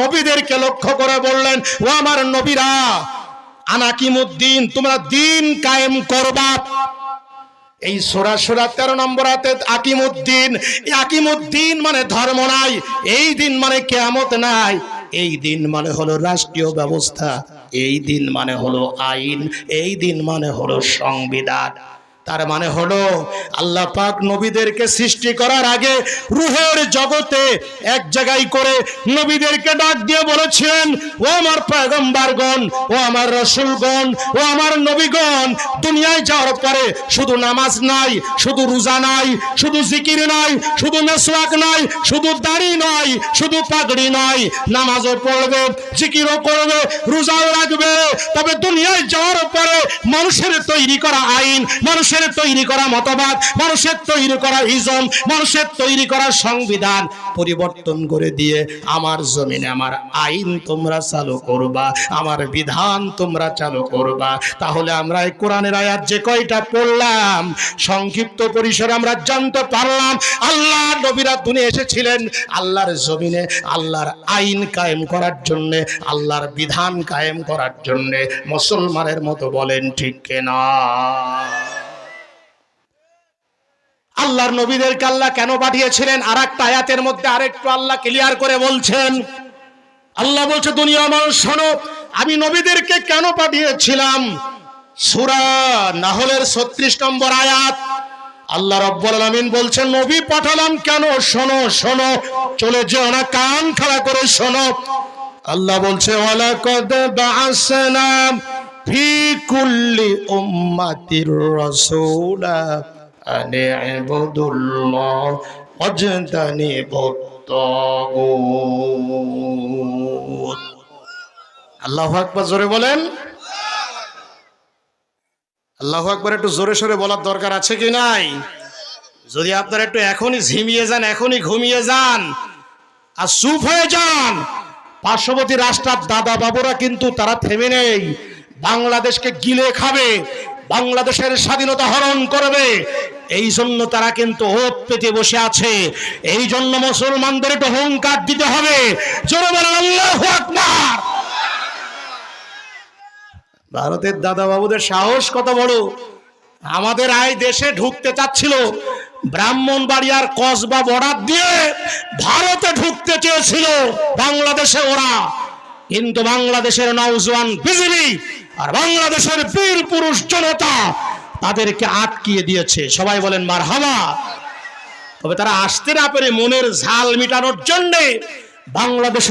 নবীদেরকে লক্ষ্য করে বললেন, ও আমার নবীরা, আনাকিমুদ্দিন, তোমরা দিন কায়েম করবা। এই সূরা 13 নম্বর আয়াতে আকিমুদ্দিন, আকিমুদ্দিন মানে ধর্ম নাই, এই দিন মানে কিয়ামত নাই, এই দিন মানে হলো রাষ্ট্রীয় ব্যবস্থা, এই দিন মানে হলো আইন, এই দিন মানে হলো সংবিধান। তার মানে হলো আল্লাহ পাক নবীদেরকে সৃষ্টি করার আগে রূহের জগতে এক জায়গায় করে নবীদেরকে ডাক দিয়ে বলেছিলেন, ও আমার পয়গম্বরগণ, ও আমার রাসূলগণ, ও আমার নবীগণ, দুনিয়ায় যাওয়ার পরে শুধু নামাজ নাই, শুধু রোজা নাই, শুধু জিকির নাই, শুধু মিসওয়াক নাই, শুধু দাড়ি নাই, শুধু পাগড়ি নাই, নামাজও পড়বে, জিকিরও করবে, রোজাও রাখবে, তবে দুনিয়ায় যাওয়ার পরে মানুষের তৈরি করা আইন, মানুষের তৈরি করা মতবাদ, মানুষের তৈরি করা ইজম, মানুষের তৈরি করা সংবিধান পরিবর্তন করে দিয়ে আমার জমিনে আমার আইন তোমরা চালু করবা, আমার বিধান তোমরা চালু করবা। তাহলে আমরা এই কোরআনের আয়াত যে কয়টা পড়লাম, সংক্ষিপ্ত পরিসরে আমরা জানতে পারলাম আল্লাহ নবীরা দুনিয়া এসেছিলেন আল্লাহর জমিনে আল্লাহর আইন কায়েম করার জন্য, আল্লাহর বিধান কায়েম করার জন্য। মুসলমানের মতো বলেন ঠিক কিনা? আল্লাহর নবীদেরকে আল্লাহ কেন পাঠিয়েছিলেন আর একটা আয়াতের মধ্যে আরেকটু আল্লাহ ক্লিয়ার করে বলছেন। আল্লাহ বলছে, দুনিয়া মানুষ শোনো, আমি নবীদেরকে কেন পাঠিয়েছিলাম। সূরা নাহলের 36 নম্বর আয়াত আল্লাহ রাব্বুল আলামিন বলছেন, নবী পাঠালাম কেন, শোনো শোনো, চলে যেও না, কান খাড়া করে শোনো। আল্লাহ বলছে, ওয়ালাকাদ বাআসনা ফি কুল্লি উম্মাতির রাসূলা আনি ইবুদুল্লাহ ওয়াজতানিবুত তাগুত। আল্লাহু আকবার, জোরে বলেন আল্লাহু আকবার। একটু জোরে সোরে বলার দরকার আছে কি নাই? যদি আপনারা একটু এখনই ঝিমিয়ে যান, এখনই ঘুমিয়ে যান আর চুপ হয়ে যান, পার্শ্ববর্তী রাষ্ট্রের দাদা বাবুরা কিন্তু তারা থেমে নেই, বাংলাদেশকে গিলে খাবে, বাংলাদেশের স্বাধীনতা হরণ করবে, এই জন্য তারা কিন্তু ওত পেতে বসে আছে। এই জন্য মুসলমানদের একটু হুঙ্কার দিতে হবে, জোরে বলেন আল্লাহু আকবার। ভারতের দাদা বাবুদের সাহস কত বড়, আমাদের এই দেশে ঢুকতে চাচ্ছিল, ব্রাহ্মণবাড়িয়ার কসবা বর্ডার দিয়ে ভারতে ঢুকতে চেয়েছিল বাংলাদেশে ওরা, কিন্তু বাংলাদেশের নওজোয়ান বিজিবি আর বাংলাদেশের বীর পুরুষ জনতা তাদেরকে আটকিয়ে দিয়েছে। সবাই বলেন মারহাবা। তবে তারা আসতে না পেরে মনের ঝাল মিটানোর জন্য বাংলাদেশের